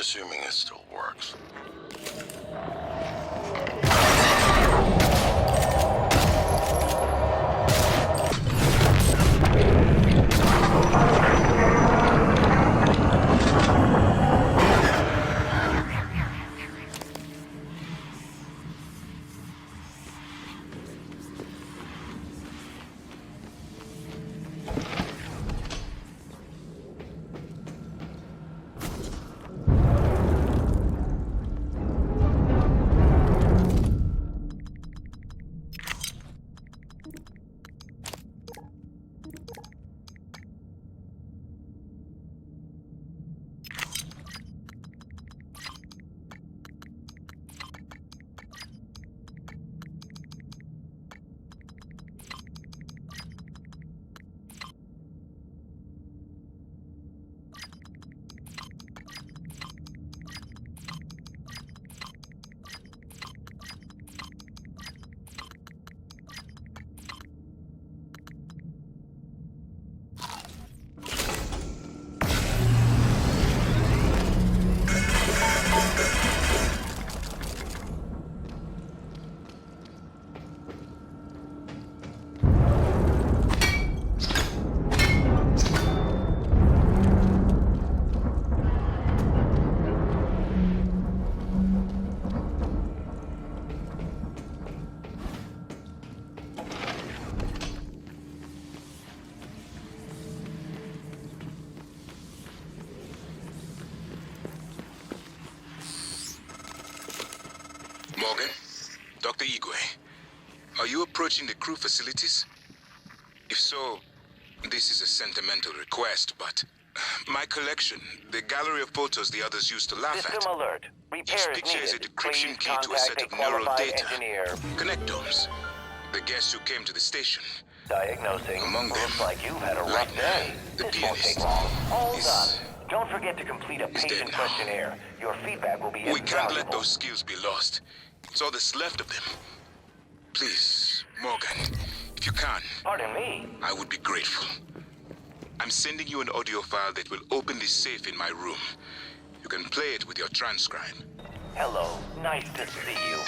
assuming it still works. Morgan, Dr. Igwe, are you approaching the crew facilities? If so, this is a sentimental request, but my collection, the gallery of photos the others used to laugh System at. alert. Repairs Each picture is a needed. decryption Please key to a set contact of a neural qualified data. engineer. Connectomes. The guests who came to the station. Diagnosing. Among them, Looks like you've had a rough right now, day. the This won't take pianist long. All is- done. Don't forget to complete a is dead patient now. questionnaire. Your feedback will be We can't let invaluable. those skills be lost. It's all that's left of them. Please, Morgan, if you can, Pardon me. I would be grateful. I'm sending you an audio file that will open this safe in my room. You can play it with your transcribe. Hello. Nice to see you.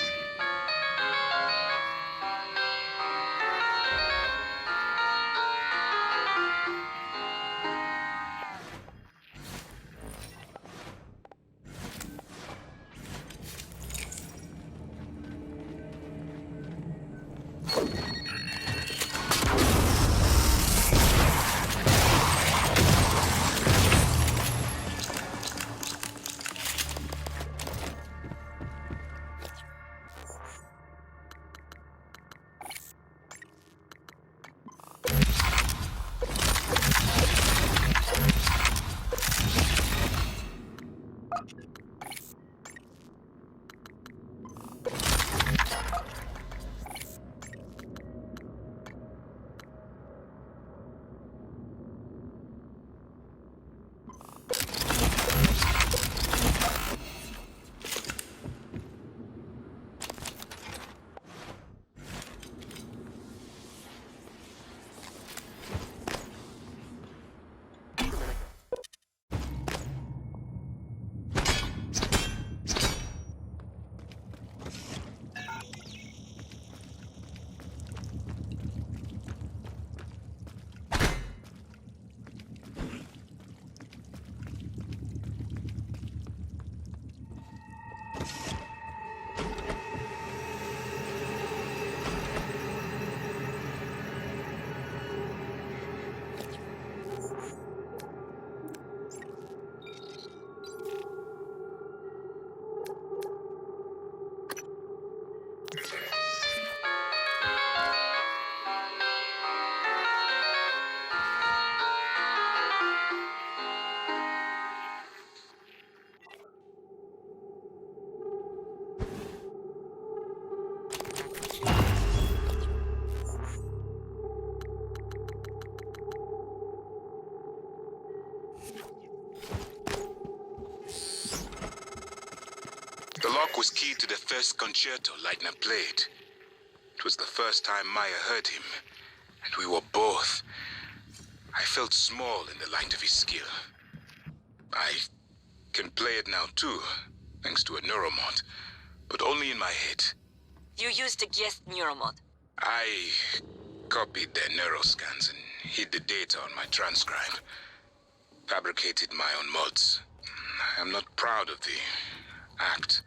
The lock was keyed to the first concerto Leitner played. It was the first time Maya heard him, and we were both. I felt small in the light of his skill. I can play it now too, thanks to a neuromod, but only in my head. You used a guest neuromod. I copied their neuroscans and hid the data on my transcribe. Fabricated my own mods. I'm not proud of the act.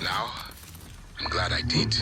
Now, I'm glad I did.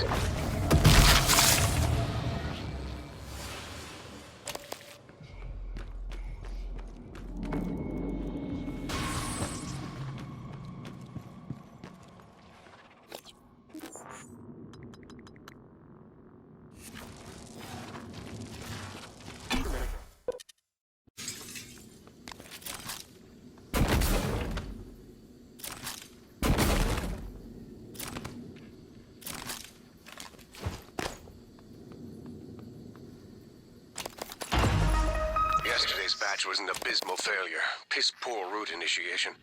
Yesterday's batch was an abysmal failure. Piss-poor route initiation.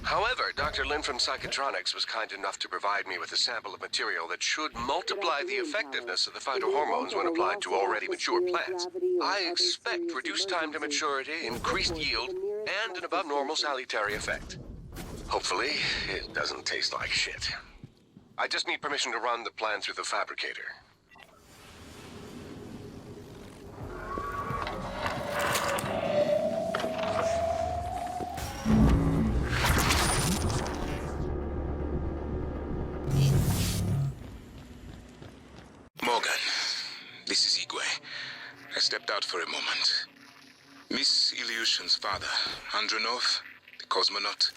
However, Dr. Lin from Psychotronics was kind enough to provide me with a sample of material that should multiply the effectiveness of the phytohormones when applied to already mature plants. I expect reduced time to maturity, increased yield, and an above-normal salutary effect. Hopefully, it doesn't taste like shit. I just need permission to run the plan through the fabricator. Morgan, this is Igwe. I stepped out for a moment. Miss Ilyushin's father, Andronov, the cosmonaut,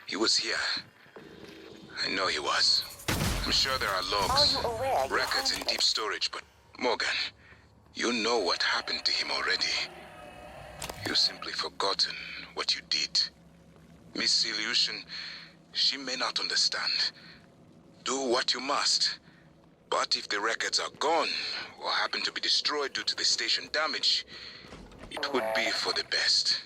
he was here. I know he was. I'm sure there are logs, Are you aware you records in deep storage, but Morgan, you know what happened to him already. You've simply forgotten what you did. Miss Ilyushin, she may not understand. Do what you must. But if the records are gone, or happen to be destroyed due to the station damage, it would be for the best.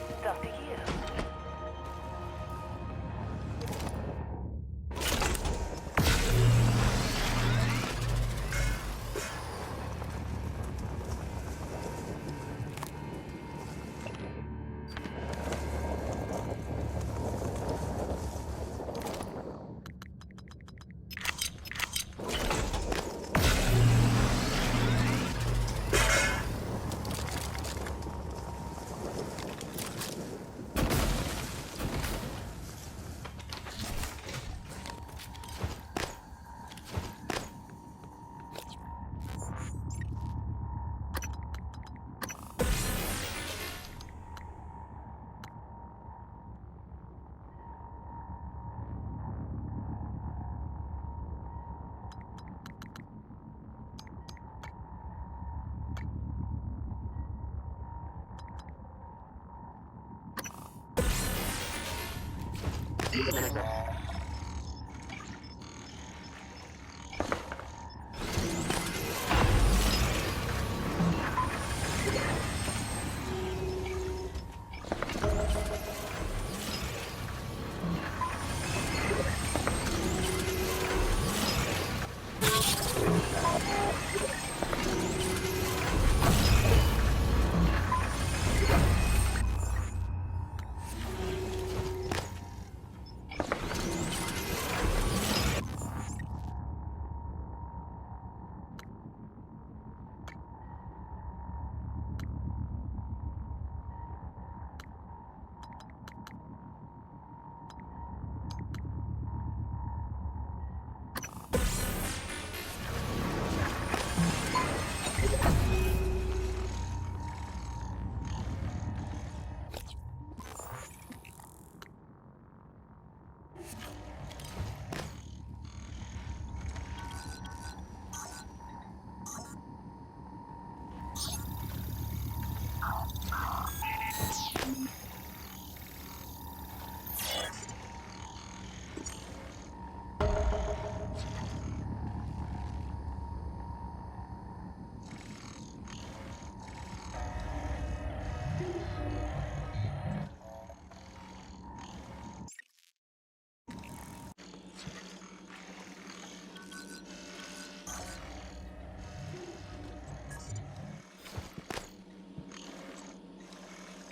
It's up to you.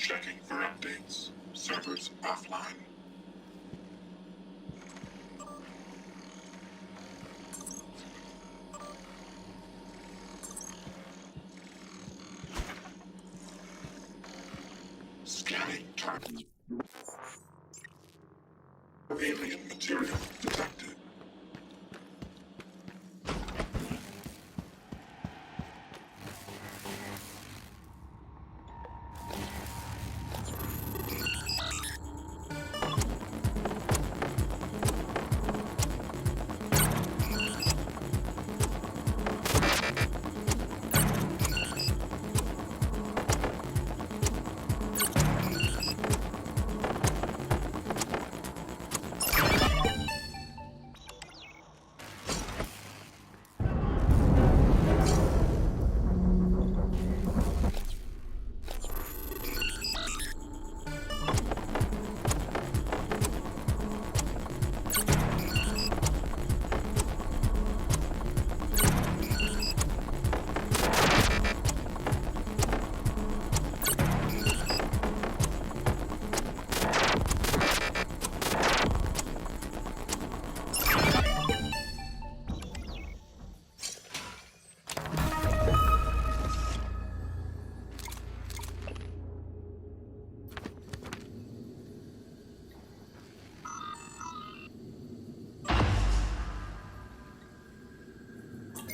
Checking for updates. Servers offline. Scanning target. Alien material detected.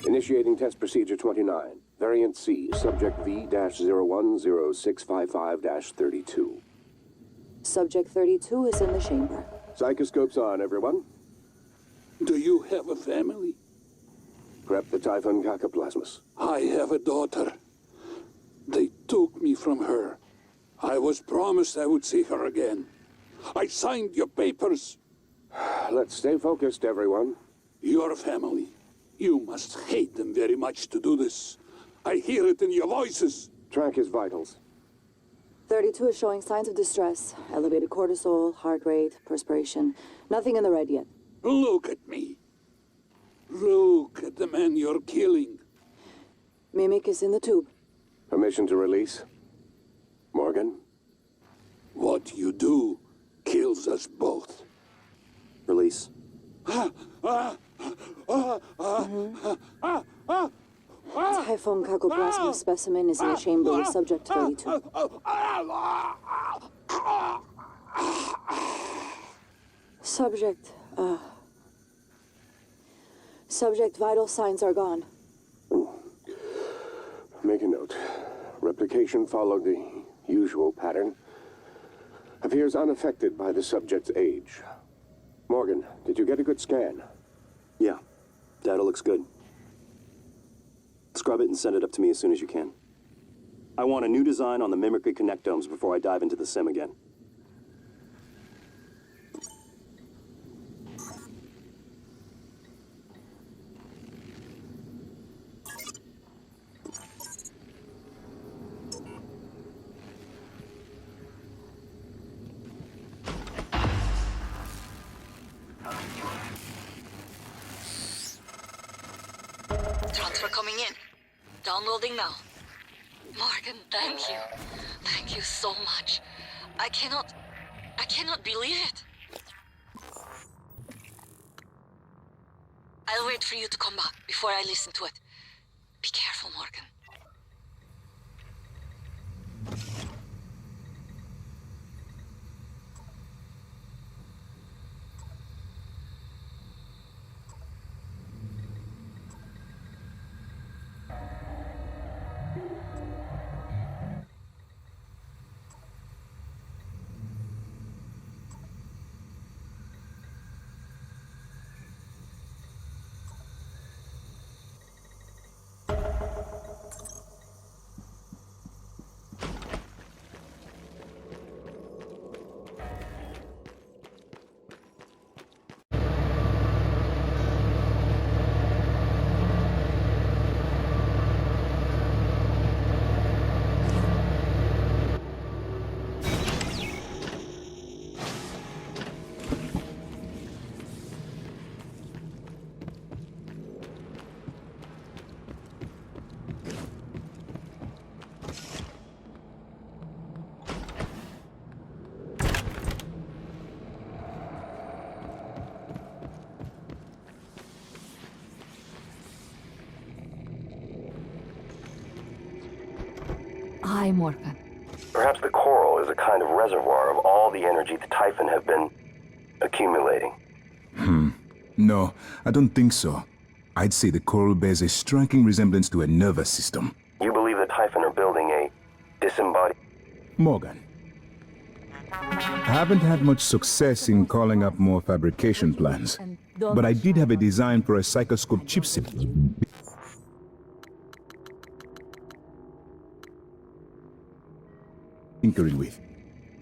Initiating test procedure 29. Variant C, subject V-010655-32. Subject 32 is in the chamber. Psychoscopes on, everyone. Do you have a family? Prep the Typhon Cacoplasmus. I have a daughter. They took me from her. I was promised I would see her again. I signed your papers. Let's stay focused, everyone. Your family. You must hate them very much to do this. I hear it in your voices. Track his vitals. 32 is showing signs of distress. Elevated cortisol, heart rate, perspiration. Nothing in the red yet. Look at me. Look at the man you're killing. Mimic is in the tube. Permission to release? Morgan? What you do kills us both. Release. Typhon Cacoplasma specimen is in the chamber with subject 32. Subject vital signs are gone. Make a note. Replication followed the usual pattern. Appears unaffected by the subject's age. Morgan, did you get a good scan? Yeah, data looks good. Scrub it and send it up to me as soon as you can. I want a new design on the mimicry connectomes before I dive into the sim again. Transfer coming in. Downloading now. Morgan, thank you. Thank you so much. I cannot believe it. I'll wait for you to come back before I listen to it. Be careful, Morgan. Aye, Morgan. Perhaps the coral is a kind of reservoir of all the energy the Typhon have been accumulating. No, I don't think so. I'd say the coral bears a striking resemblance to a nervous system. You believe the Typhon are building a disembodied... Morgan. I haven't had much success in calling up more fabrication plans, but I did have a design for a psychoscope chipset. Tinkering with.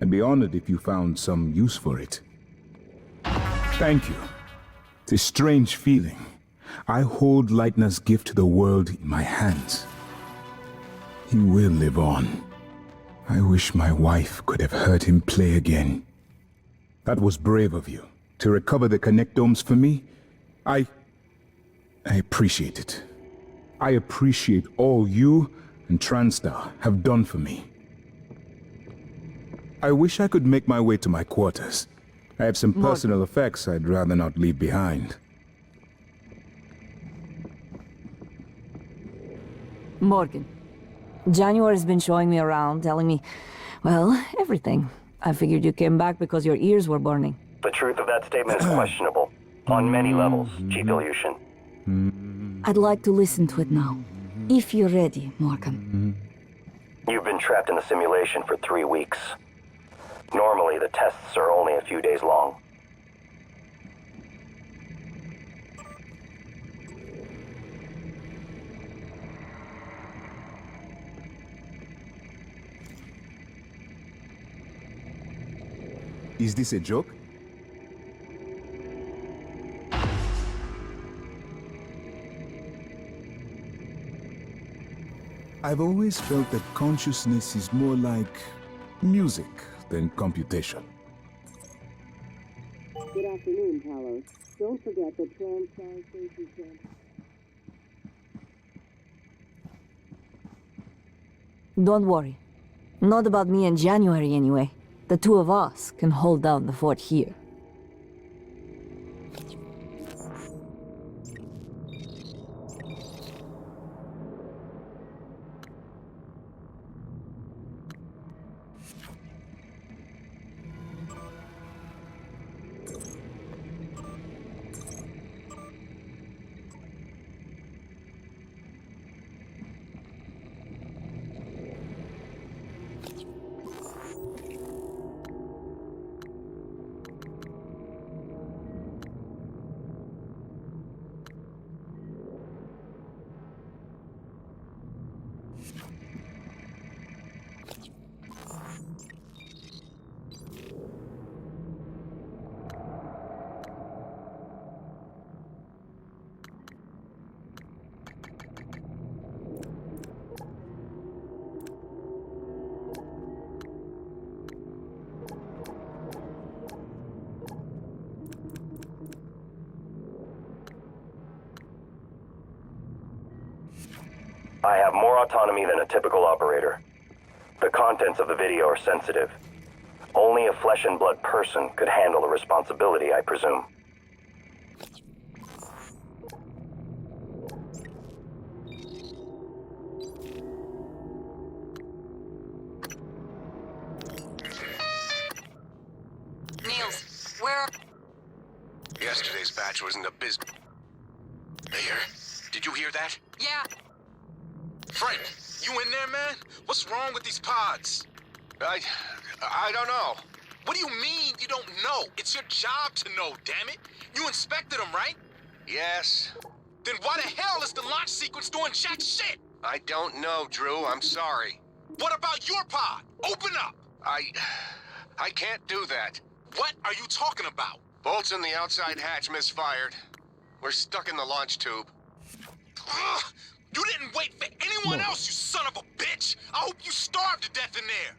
I'd be honored if you found some use for it. Thank you. It's a strange feeling. I hold Leitner's gift to the world in my hands. He will live on. I wish my wife could have heard him play again. That was brave of you, to recover the connectomes for me. I appreciate it. I appreciate all you and Transtar have done for me. I wish I could make my way to my quarters. I have some personal effects I'd rather not leave behind. Morgan. January's been showing me around, telling me, well, everything. I figured you came back because your ears were burning. The truth of that statement is questionable. On many levels, Chief Ilyushin. I'd like to listen to it now. If you're ready, Morgan. You've been trapped in the simulation for 3 weeks. Normally, the tests are only a few days long. Is this a joke? I've always felt that consciousness is more like music than computation. Good afternoon, Talos. Don't forget the Transtar safety camp. Don't worry. Not about me and January, anyway. The two of us can hold down the fort here. I have more autonomy than a typical operator. The contents of the video are sensitive. Only a flesh and blood person could handle the responsibility, I presume. Niels, where... Yesterday's batch wasn't a Mayor, did you hear that? Yeah. Frank, you in there, man? What's wrong with these pods? I don't know. What do you mean you don't know? It's your job to know, damn it. You inspected them, right? Yes. Then why the hell is the launch sequence doing jack shit? I don't know, Drew. I'm sorry. What about your pod? Open up. I can't do that. What are you talking about? Bolts in the outside hatch misfired. We're stuck in the launch tube. Ugh! You didn't wait for anyone else, you son of a bitch! I hope you starve to death in there!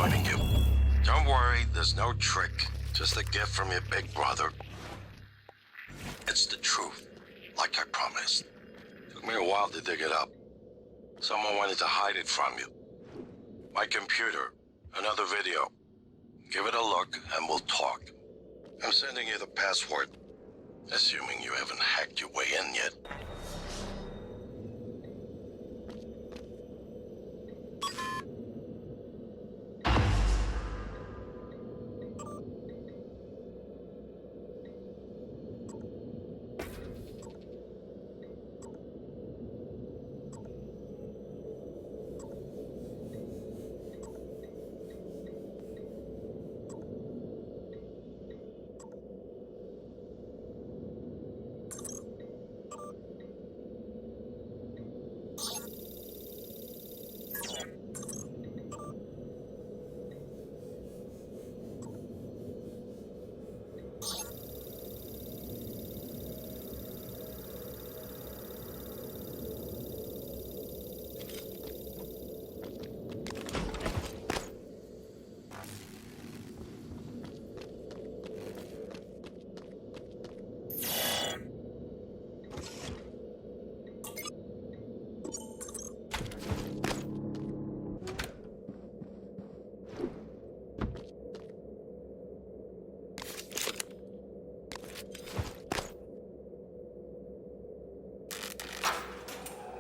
joining you. Don't worry, there's no trick. Just a gift from your big brother. It's the truth, like I promised. Took me a while to dig it up. Someone wanted to hide it from you. My computer, another video. Give it a look and we'll talk. I'm sending you the password, assuming you haven't hacked your way in yet.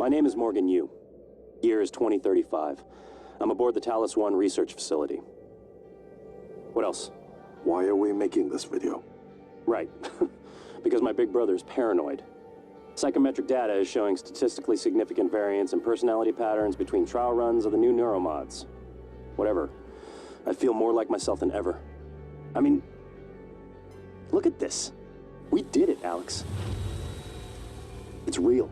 My name is Morgan Yu. Year is 2035. I'm aboard the Talos I research facility. What else? Why are we making this video? Right. Because my big brother is paranoid. Psychometric data is showing statistically significant variance in personality patterns between trial runs of the new neuromods. Whatever. I feel more like myself than ever. I mean, look at this. We did it, Alex. It's real.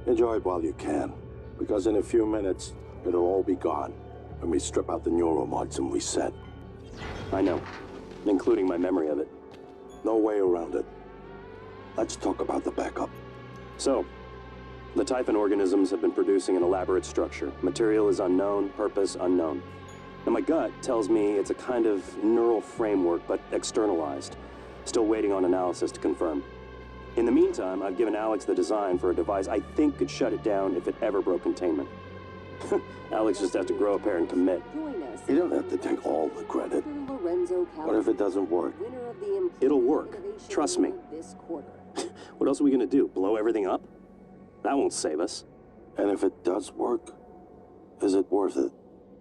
Enjoy it while you can, because in a few minutes, it'll all be gone when we strip out the neuromods and reset. I know, including my memory of it. No way around it. Let's talk about the backup. So, the Typhon organisms have been producing an elaborate structure. Material is unknown, purpose unknown. And my gut tells me it's a kind of neural framework, but externalized. Still waiting on analysis to confirm. In the meantime, I've given Alex the design for a device I think could shut it down if it ever broke containment. Alex just has to grow a pair and commit. You don't have to take all the credit. What if it doesn't work? It'll work. Trust me. What else are we gonna do? Blow everything up? That won't save us. And if it does work, is it worth it?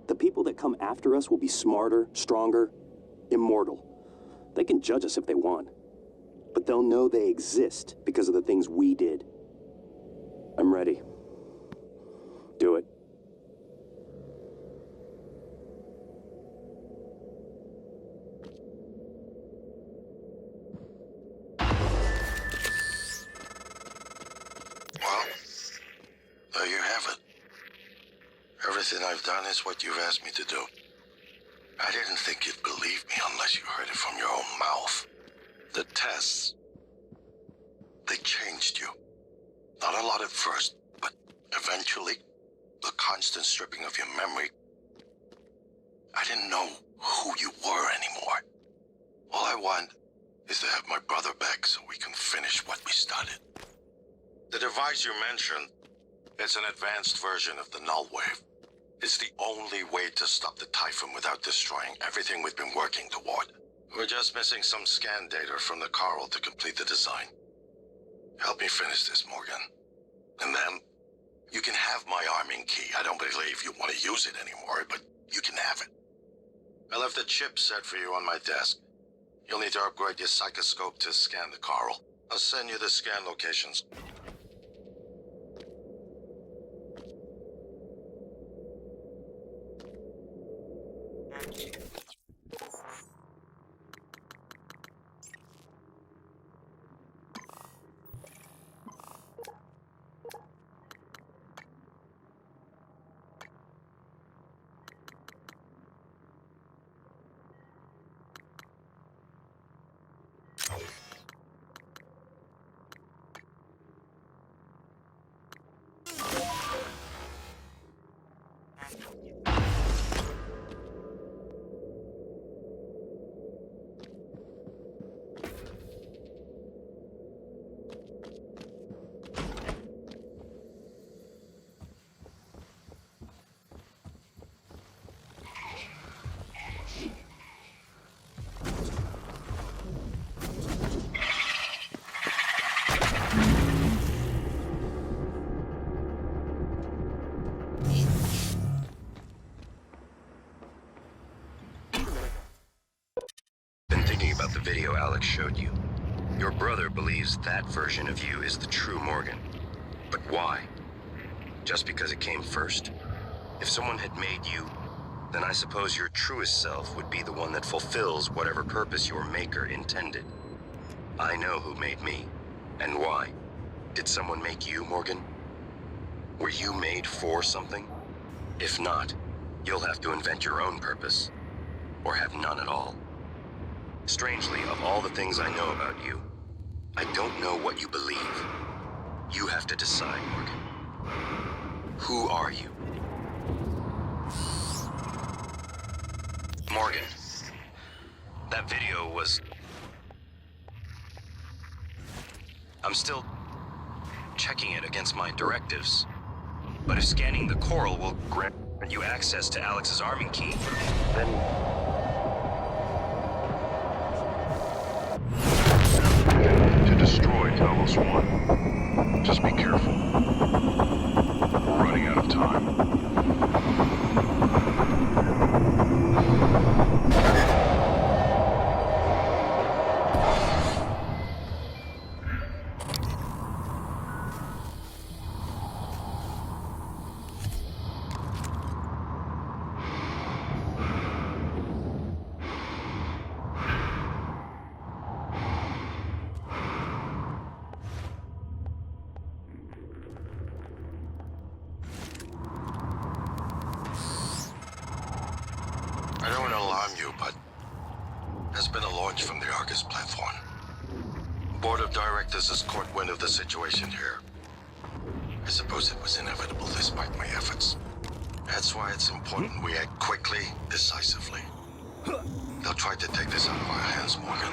The people that come after us will be smarter, stronger, immortal. They can judge us if they want. But they'll know they exist because of the things we did. I'm ready. Do it. Well, there you have it. Everything I've done is what you've asked me to do. I didn't think you'd believe me unless you heard it from your own mouth. The tests, they changed you. Not a lot at first, but eventually, the constant stripping of your memory. I didn't know who you were anymore. All I want is to have my brother back so we can finish what we started. The device you mentioned, it's an advanced version of the null wave. It's the only way to stop the Typhon without destroying everything we've been working toward. We're just missing some scan data from the coral to complete the design. Help me finish this, Morgan. And then, you can have my arming key. I don't believe you want to use it anymore, but you can have it. I left the chip set for you on my desk. You'll need to upgrade your psychoscope to scan the coral. I'll send you the scan locations. video Alex showed you. Your brother believes that version of you is the true Morgan. But why? Just because it came first? If someone had made you, then I suppose your truest self would be the one that fulfills whatever purpose your maker intended. I know who made me, and why. Did someone make you, Morgan? Were you made for something? If not, you'll have to invent your own purpose, or have none at all. Strangely, of all the things I know about you, I don't know what you believe. You have to decide, Morgan. Who are you? Morgan, that video was... I'm still checking it against my directives. But if scanning the coral will grant you access to Alex's arming key, then... To destroy Talos I. Just be careful. We're running out of time. I don't want to alarm you, but there's been a launch from the Argus platform. Board of Directors has caught wind of the situation here. I suppose it was inevitable despite my efforts. That's why it's important we act quickly, decisively. They'll try to take this out of our hands, Morgan.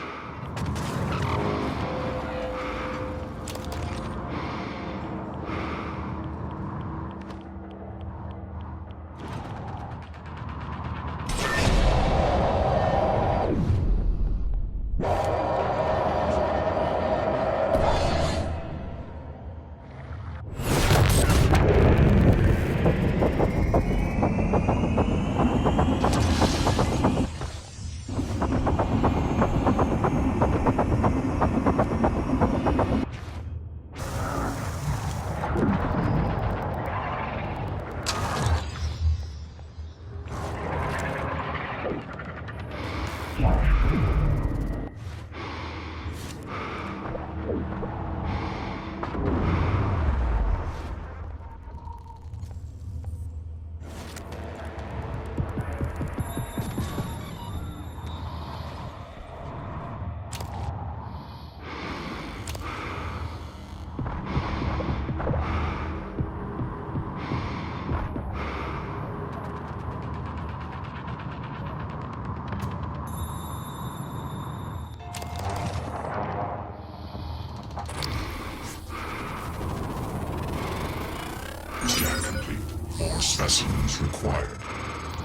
Scan complete. More specimens required.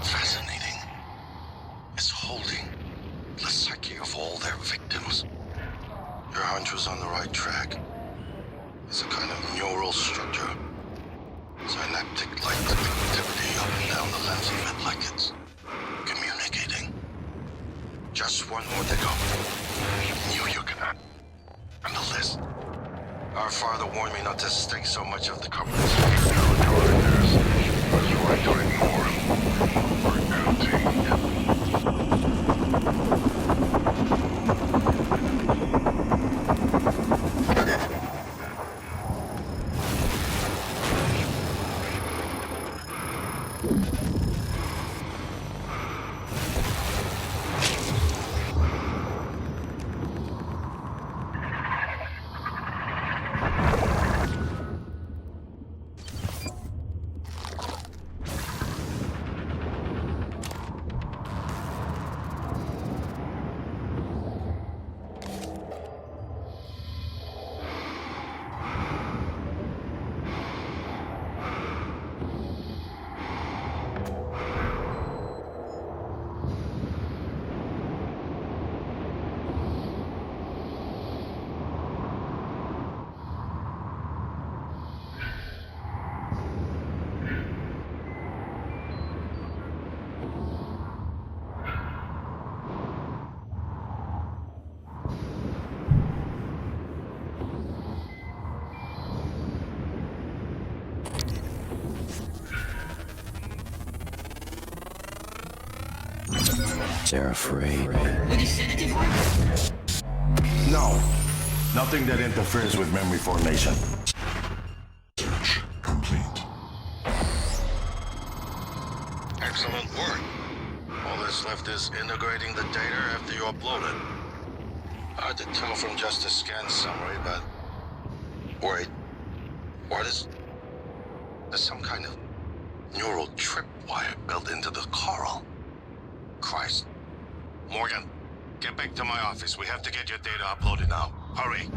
Fascinating. It's holding the psyche of all their victims. Your hunch was on the right track. It's a kind of neural structure. Synaptic light activity up and down the lens of it like it's communicating. Just one more to go. Knew you could not. And the list. Our father warned me not to stake so much of the company's future. That's why I ignore him. They're afraid. No. Nothing that interferes with memory formation. Search complete. Excellent work. All that's left is integrating the data after you upload it. Hard to tell from just a scan summary, but... Wait. What is... There's some kind of neural tripwire built into the coral. Christ. Morgan, get back to my office. We have to get your data uploaded now. Hurry.